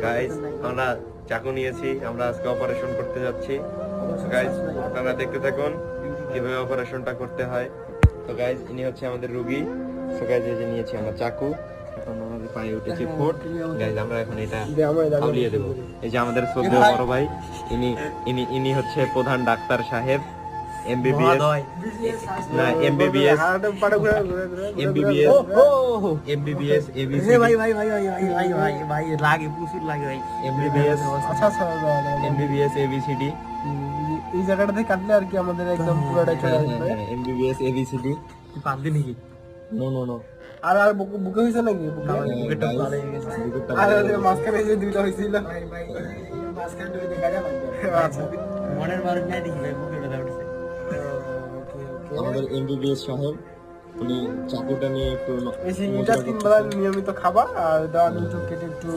Guys আমরা চাকু নিয়েছি, আমরা আজকে অপারেশন করতে যাচ্ছি। গাইস আপনারা দেখতে থাকুন কিভাবে অপারেশনটা করতে হয়। তো গাইস ইনি হচ্ছে আমাদের রোগী। তো গাইস এই যে নিয়েছি আমরা চাকু, এখন আমাদের পায়ে উঠেছে ফোট। গাইস আমরা এখন এটা আউলিয়ে দেব। এই যে আমাদের শ্রদ্ধেয় বড় ভাই, ইনি ইনি ইনি হচ্ছে প্রধান ডাক্তার সাহেব, এমবিবিএস না এমবিবিএস এমবিবিএস এমবিবিএস এবিসি ভাই ভাই ভাই ভাই ভাই ভাই ভাই ভাই লাগে প্রচুর লাগে ভাই। এমবিবিএস আচ্ছা আচ্ছা এমবিবিএস এবিসিডি এই জায়গাটাতে কাটলে আর কি আমাদের একদম পুরোটাই চলে আসবে। MBBS ABCD. তুই পাত দি নাকি? নো নো নো আর আর বুকে হইছে নাকি? বুকেরটা ভালো হয়ে গেছে। আর ওই মাঝখানে যে দুইটা হইছিল মাঝখানে দুইটা দেখা যায়। আচ্ছা মনের মানুষ নাই দেখি ভাই বুকের ব্যথা উঠছে। আমাদের এমবিবিএস সাহেব উনি চাকুটা নিয়ে একটু এই সিঙ্গিটা 3 বেলা নিয়মিত খাবা আর দাও একটু কেটে একটু